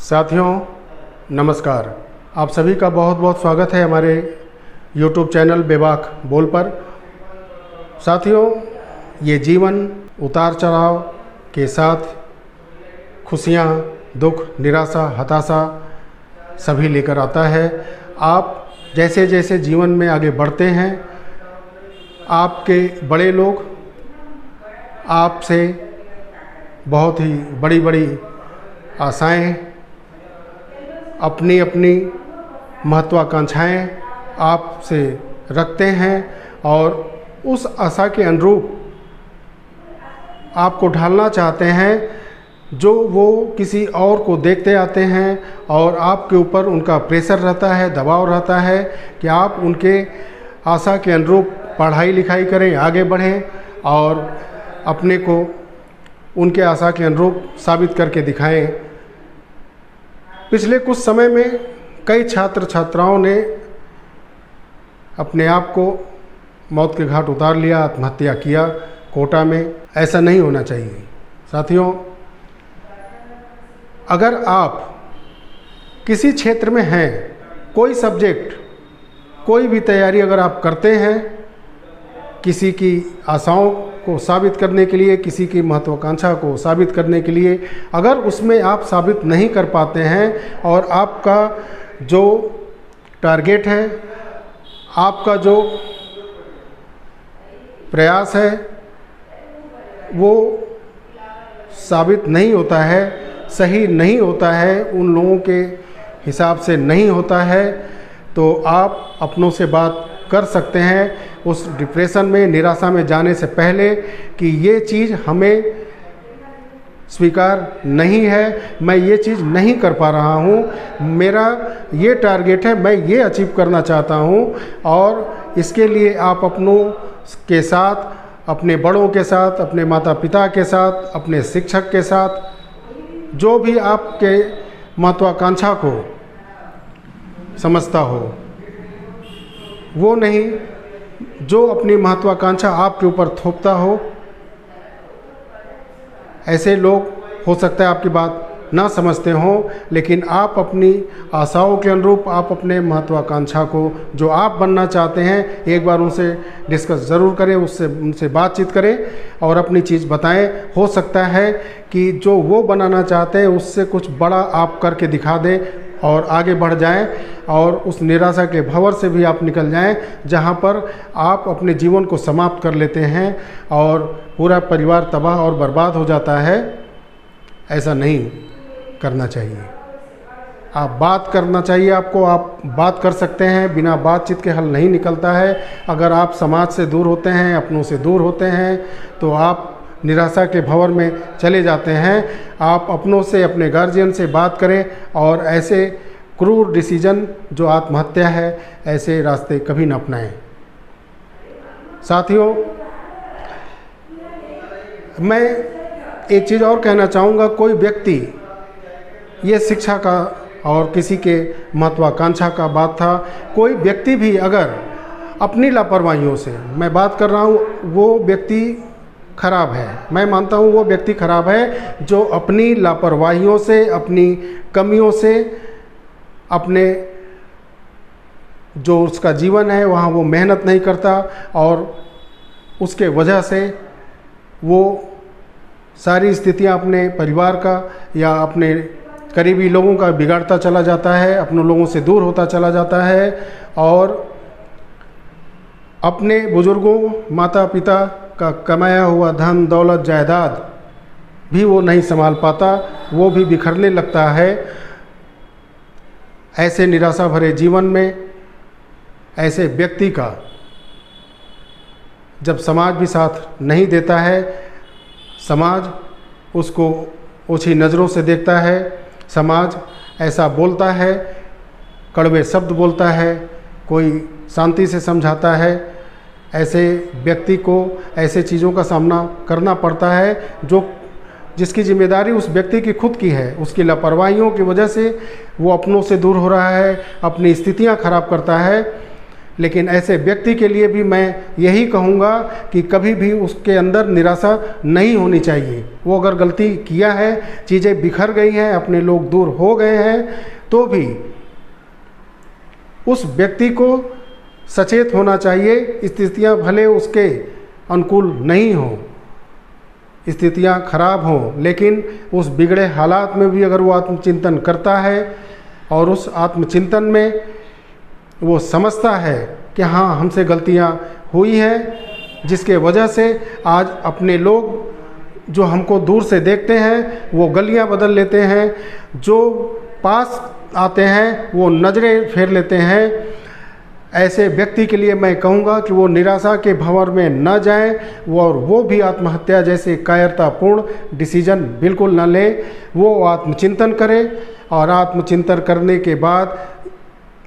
साथियों नमस्कार। आप सभी का बहुत बहुत स्वागत है हमारे YouTube चैनल बेबाक बोल पर। साथियों, ये जीवन उतार चढ़ाव के साथ खुशियाँ, दुख, निराशा, हताशा सभी लेकर आता है। आप जैसे जैसे जीवन में आगे बढ़ते हैं, आपके बड़े लोग आपसे बहुत ही बड़ी बड़ी आशाएं, अपनी अपनी महत्वाकांक्षाएं आपसे रखते हैं और उस आशा के अनुरूप आपको ढालना चाहते हैं जो वो किसी और को देखते आते हैं और आपके ऊपर उनका प्रेशर रहता है, दबाव रहता है कि आप उनके आशा के अनुरूप पढ़ाई लिखाई करें, आगे बढ़ें और अपने को उनके आशा के अनुरूप साबित करके दिखाएं। पिछले कुछ समय में कई छात्र छात्राओं ने अपने आप को मौत के घाट उतार लिया, आत्महत्या किया कोटा में। ऐसा नहीं होना चाहिए। साथियों, अगर आप किसी क्षेत्र में हैं, कोई सब्जेक्ट, कोई भी तैयारी अगर आप करते हैं, किसी की आशाओं को साबित करने के लिए, किसी की महत्वाकांक्षा को साबित करने के लिए, अगर उसमें आप साबित नहीं कर पाते हैं और आपका जो टारगेट है, आपका जो प्रयास है वो साबित नहीं होता है, सही नहीं होता है, उन लोगों के हिसाब से नहीं होता है, तो आप अपनों से बात कर सकते हैं उस डिप्रेशन में, निराशा में जाने से पहले कि ये चीज़ हमें स्वीकार नहीं है, मैं ये चीज़ नहीं कर पा रहा हूँ, मेरा ये टारगेट है, मैं ये अचीव करना चाहता हूँ। और इसके लिए आप अपनों के साथ, अपने बड़ों के साथ, अपने माता पिता के साथ, अपने शिक्षक के साथ, जो भी आपके महत्वाकांक्षा को समझता हो, वो नहीं जो अपनी महत्वाकांक्षा आपके ऊपर थोपता हो, ऐसे लोग हो सकता है आपकी बात ना समझते हों, लेकिन आप अपनी आशाओं के अनुरूप, आप अपने महत्वाकांक्षा को जो आप बनना चाहते हैं, एक बार उनसे डिस्कस ज़रूर करें, उनसे बातचीत करें और अपनी चीज़ बताएं। हो सकता है कि जो वो बनाना चाहते हैं उससे कुछ बड़ा आप करके दिखा दें और आगे बढ़ जाएं और उस निराशा के भंवर से भी आप निकल जाएं जहां पर आप अपने जीवन को समाप्त कर लेते हैं और पूरा परिवार तबाह और बर्बाद हो जाता है। ऐसा नहीं करना चाहिए। आप बात करना चाहिए, आपको आप बात कर सकते हैं, बिना बातचीत के हल नहीं निकलता है। अगर आप समाज से दूर होते हैं, अपनों से दूर होते हैं, तो आप निराशा के भंवर में चले जाते हैं। आप अपनों से, अपने गार्जियन से बात करें और ऐसे क्रूर डिसीजन जो आत्महत्या है, ऐसे रास्ते कभी न अपनाएं। साथियों, मैं एक चीज़ और कहना चाहूँगा, कोई व्यक्ति, ये शिक्षा का और किसी के महत्वाकांक्षा का बात था, कोई व्यक्ति भी अगर अपनी लापरवाहियों से, मैं बात कर रहा हूँ, वो व्यक्ति खराब है, मैं मानता हूँ वो व्यक्ति खराब है जो अपनी लापरवाहियों से, अपनी कमियों से, अपने जो उसका जीवन है वहाँ वो मेहनत नहीं करता और उसके वजह से वो सारी स्थितियाँ अपने परिवार का या अपने करीबी लोगों का बिगाड़ता चला जाता है, अपने लोगों से दूर होता चला जाता है और अपने बुजुर्गों, माता पिता का कमाया हुआ धन, दौलत, जायदाद भी वो नहीं संभाल पाता, वो भी बिखरने लगता है। ऐसे निराशा भरे जीवन में ऐसे व्यक्ति का जब समाज भी साथ नहीं देता है, समाज उसको ओछी नज़रों से देखता है, समाज ऐसा बोलता है, कड़वे शब्द बोलता है, कोई शांति से समझाता है, ऐसे व्यक्ति को ऐसे चीज़ों का सामना करना पड़ता है जिसकी जिम्मेदारी उस व्यक्ति की खुद की है। उसकी लापरवाहियों की वजह से वो अपनों से दूर हो रहा है, अपनी स्थितियां खराब करता है। लेकिन ऐसे व्यक्ति के लिए भी मैं यही कहूँगा कि कभी भी उसके अंदर निराशा नहीं होनी चाहिए। वो अगर गलती किया है, चीज़ें बिखर गई हैं, अपने लोग दूर हो गए हैं, तो भी उस व्यक्ति को सचेत होना चाहिए। स्थितियाँ भले उसके अनुकूल नहीं हो, स्थितियाँ खराब हों, लेकिन उस बिगड़े हालात में भी अगर वो आत्मचिंतन करता है और उस आत्मचिंतन में वो समझता है कि हाँ, हमसे गलतियाँ हुई हैं, जिसके वजह से आज अपने लोग जो हमको दूर से देखते हैं वो गलियाँ बदल लेते हैं, जो पास आते हैं वो नज़रें फेर लेते हैं। ऐसे व्यक्ति के लिए मैं कहूँगा कि वो निराशा के भंवर में न जाएं, वो भी आत्महत्या जैसे कायरतापूर्ण डिसीजन बिल्कुल न ले। वो आत्मचिंतन करे और आत्मचिंतन करने के बाद,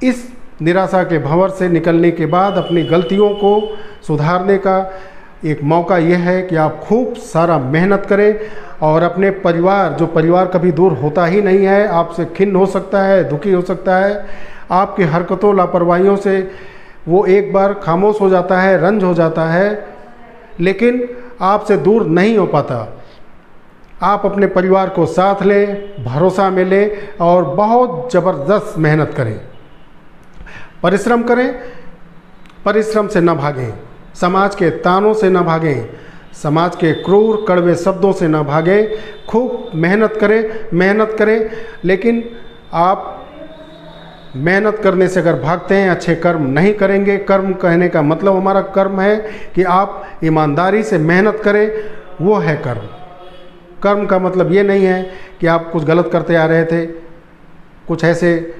इस निराशा के भंवर से निकलने के बाद अपनी गलतियों को सुधारने का एक मौका यह है कि आप खूब सारा मेहनत करें और अपने परिवार, जो परिवार कभी दूर होता ही नहीं है, आपसे खिन्न हो सकता है, दुखी हो सकता है, आपकी हरकतों लापरवाहियों से वो एक बार खामोश हो जाता है, रंज हो जाता है, लेकिन आपसे दूर नहीं हो पाता। आप अपने परिवार को साथ लें, भरोसा में लें और बहुत ज़बरदस्त मेहनत करें, परिश्रम करें। परिश्रम से न भागें, समाज के तानों से न भागें, समाज के क्रूर कड़वे शब्दों से न भागें। खूब मेहनत करें, लेकिन आप मेहनत करने से अगर भागते हैं, अच्छे कर्म नहीं करेंगे। कर्म कहने का मतलब हमारा कर्म है कि आप ईमानदारी से मेहनत करें, वो है कर्म। कर्म का मतलब ये नहीं है कि आप कुछ गलत करते आ रहे थे, कुछ ऐसे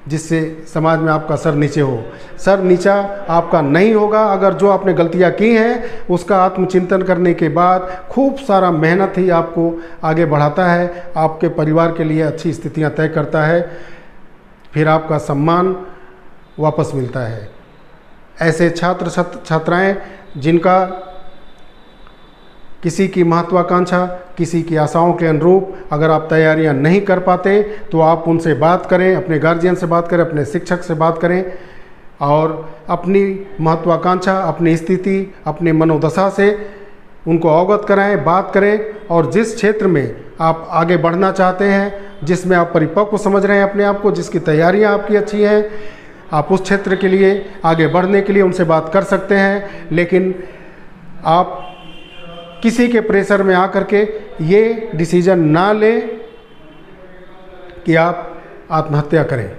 जिससे समाज में आपका सर नीचे हो। सर नीचा आपका नहीं होगा अगर जो आपने गलतियां की हैं उसका आत्मचिंतन करने के बाद खूब सारा मेहनत ही आपको आगे बढ़ाता है, आपके परिवार के लिए अच्छी स्थितियां तय करता है, फिर आपका सम्मान वापस मिलता है। ऐसे छात्र छात्राएं जिनका किसी की महत्वाकांक्षा, किसी की आशाओं के अनुरूप अगर आप तैयारियां नहीं कर पाते तो आप उनसे बात करें, अपने गार्जियन से बात करें, अपने शिक्षक से बात करें और अपनी महत्वाकांक्षा, अपनी स्थिति, अपनी मनोदशा से उनको अवगत कराएं, बात करें। और जिस क्षेत्र में आप आगे बढ़ना चाहते हैं, जिसमें आप परिपक्व समझ रहे हैं अपने आप को, जिसकी तैयारियां आपकी अच्छी हैं, आप उस क्षेत्र के लिए आगे बढ़ने के लिए उनसे बात कर सकते हैं। लेकिन आप किसी के प्रेशर में आकर के ये डिसीजन ना लें कि आप आत्महत्या करें,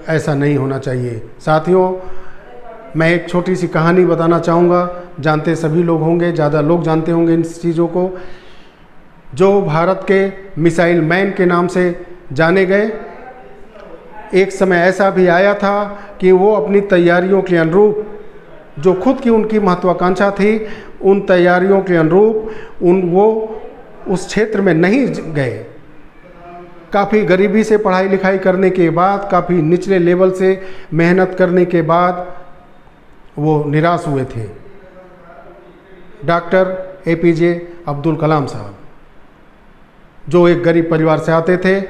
ऐसा नहीं होना चाहिए। साथियों, मैं एक छोटी सी कहानी बताना चाहूँगा, जानते सभी लोग होंगे, ज़्यादा लोग जानते होंगे इन चीज़ों को। जो भारत के मिसाइल मैन के नाम से जाने गए, एक समय ऐसा भी आया था कि वो अपनी तैयारियों के अनुरूप, जो खुद की उनकी महत्वाकांक्षा थी, उन तैयारियों के अनुरूप वो उस क्षेत्र में नहीं गए। काफ़ी गरीबी से पढ़ाई लिखाई करने के बाद, काफ़ी निचले लेवल से मेहनत करने के बाद वो निराश हुए थे। डॉक्टर APJ अब्दुल कलाम साहब, जो एक गरीब परिवार से आते थे,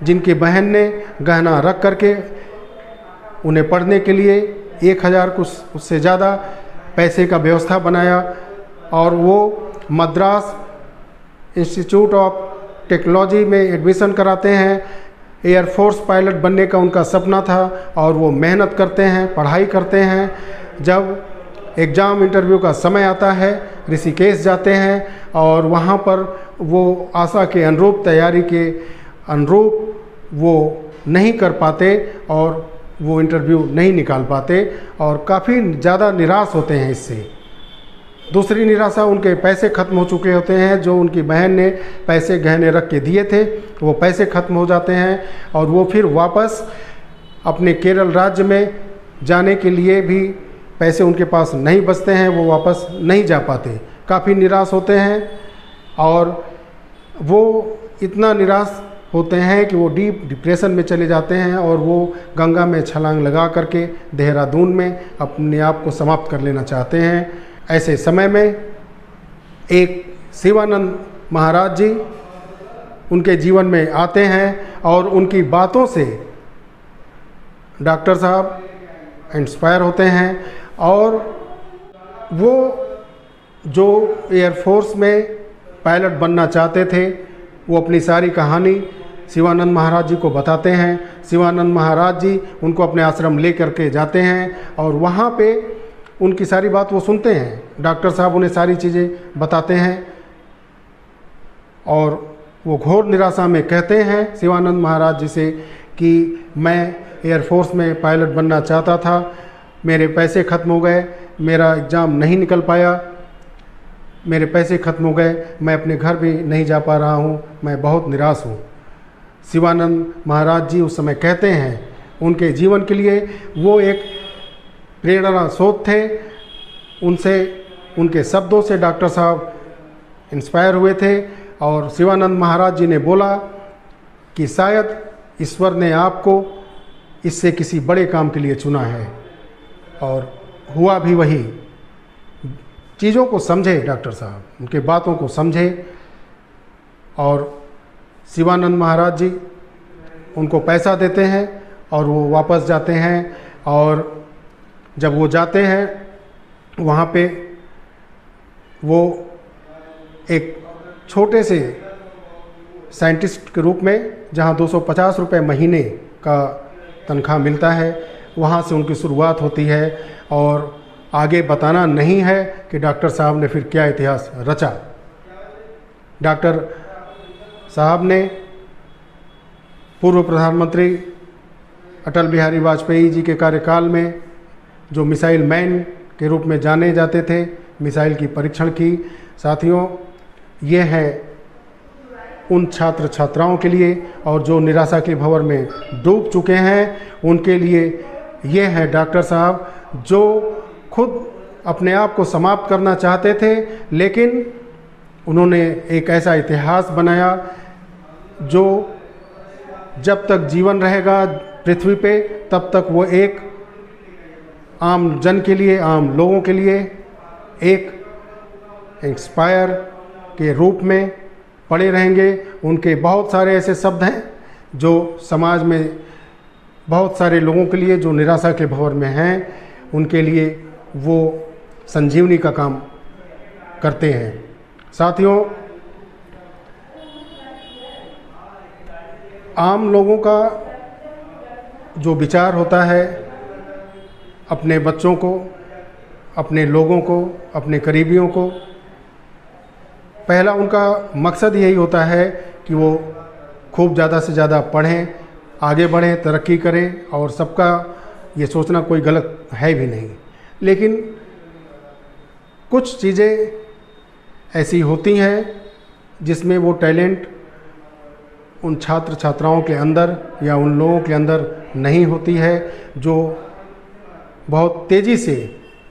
जिनकी बहन ने गहना रख करके उन्हें पढ़ने के लिए 1000 कुछ उससे ज़्यादा पैसे का व्यवस्था बनाया और वो मद्रास इंस्टीट्यूट ऑफ टेक्नोलॉजी में एडमिशन कराते हैं। एयरफोर्स पायलट बनने का उनका सपना था और वो मेहनत करते हैं, पढ़ाई करते हैं। जब एग्ज़ाम इंटरव्यू का समय आता है, ऋषिकेश जाते हैं और वहाँ पर वो आशा के अनुरूप, तैयारी के अनुरूप वो नहीं कर पाते और वो इंटरव्यू नहीं निकाल पाते और काफ़ी ज़्यादा निराश होते हैं इससे। दूसरी निराशा, उनके पैसे ख़त्म हो चुके होते हैं। जो उनकी बहन ने पैसे गहने रख के दिए थे, वो पैसे ख़त्म हो जाते हैं और वो फिर वापस अपने केरल राज्य में जाने के लिए भी पैसे उनके पास नहीं बचते हैं, वो वापस नहीं जा पाते, काफ़ी निराश होते हैं। और वो इतना निराश होते हैं कि वो डीप डिप्रेशन में चले जाते हैं और वो गंगा में छलांग लगा करके देहरादून में अपने आप को समाप्त कर लेना चाहते हैं। ऐसे समय में एक शिवानंद महाराज जी उनके जीवन में आते हैं और उनकी बातों से डॉक्टर साहब इंस्पायर होते हैं। और वो जो एयरफोर्स में पायलट बनना चाहते थे, वो अपनी सारी कहानी शिवानंद महाराज जी को बताते हैं। शिवानंद महाराज जी उनको अपने आश्रम ले करके जाते हैं और वहाँ पे उनकी सारी बात वो सुनते हैं। डॉक्टर साहब उन्हें सारी चीज़ें बताते हैं और वो घोर निराशा में कहते हैं शिवानंद महाराज जी से कि मैं एयरफोर्स में पायलट बनना चाहता था, मेरे पैसे ख़त्म हो गए, मेरा एग्ज़ाम नहीं निकल पाया, मेरे पैसे ख़त्म हो गए, मैं अपने घर भी नहीं जा पा रहा हूँ, मैं बहुत निराश हूँ। शिवानंद महाराज जी उस समय कहते हैं, उनके जीवन के लिए वो एक प्रेरणा स्रोत थे। उनसे, उनके शब्दों से डॉक्टर साहब इंस्पायर हुए थे और शिवानंद महाराज जी ने बोला कि शायद ईश्वर ने आपको इससे किसी बड़े काम के लिए चुना है। और हुआ भी वही। चीज़ों को समझे डॉक्टर साहब, उनके बातों को समझे और शिवानंद महाराज जी उनको पैसा देते हैं और वो वापस जाते हैं। और जब वो जाते हैं वहाँ पे वो एक छोटे से साइंटिस्ट के रूप में, जहाँ 250 रुपये महीने का तनख्वाह मिलता है, वहाँ से उनकी शुरुआत होती है। और आगे बताना नहीं है कि डॉक्टर साहब ने फिर क्या इतिहास रचा। डॉक्टर साहब ने पूर्व प्रधानमंत्री अटल बिहारी वाजपेयी जी के कार्यकाल में, जो मिसाइल मैन के रूप में जाने जाते थे, मिसाइल की परीक्षण की। साथियों, ये है उन छात्र छात्राओं के लिए और जो निराशा के भंवर में डूब चुके हैं, उनके लिए ये है डॉक्टर साहब, जो खुद अपने आप को समाप्त करना चाहते थे, लेकिन उन्होंने एक ऐसा इतिहास बनाया जो जब तक जीवन रहेगा पृथ्वी पे, तब तक वो एक आम जन के लिए, आम लोगों के लिए एक इंस्पायर के रूप में पड़े रहेंगे। उनके बहुत सारे ऐसे शब्द हैं जो समाज में बहुत सारे लोगों के लिए जो निराशा के भंवर में हैं, उनके लिए वो संजीवनी का काम करते हैं। साथियों, आम लोगों का जो विचार होता है, अपने बच्चों को, अपने लोगों को, अपने करीबियों को, पहला उनका मकसद यही होता है कि वो खूब ज़्यादा से ज़्यादा पढ़ें, आगे बढ़ें, तरक्की करें। और सबका ये सोचना कोई गलत है भी नहीं, लेकिन कुछ चीज़ें ऐसी होती हैं जिसमें वो टैलेंट उन छात्र छात्राओं के अंदर या उन लोगों के अंदर नहीं होती है जो बहुत तेज़ी से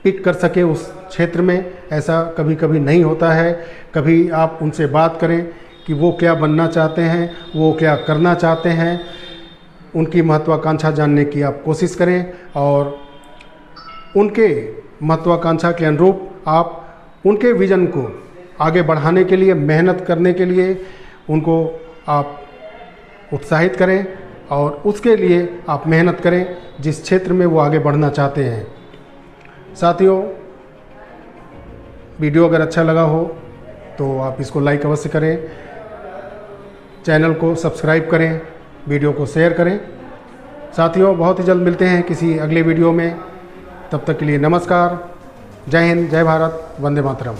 पिक कर सके उस क्षेत्र में। ऐसा कभी कभी नहीं होता है। कभी आप उनसे बात करें कि वो क्या बनना चाहते हैं, वो क्या करना चाहते हैं, उनकी महत्वाकांक्षा जानने की आप कोशिश करें और उनके महत्वाकांक्षा के अनुरूप आप उनके विज़न को आगे बढ़ाने के लिए, मेहनत करने के लिए उनको आप उत्साहित करें और उसके लिए आप मेहनत करें जिस क्षेत्र में वो आगे बढ़ना चाहते हैं। साथियों, वीडियो अगर अच्छा लगा हो तो आप इसको लाइक अवश्य करें, चैनल को सब्सक्राइब करें, वीडियो को शेयर करें। साथियों, बहुत ही जल्द मिलते हैं किसी अगले वीडियो में। तब तक के लिए नमस्कार, जय हिंद, जय भारत, वंदे मातरम।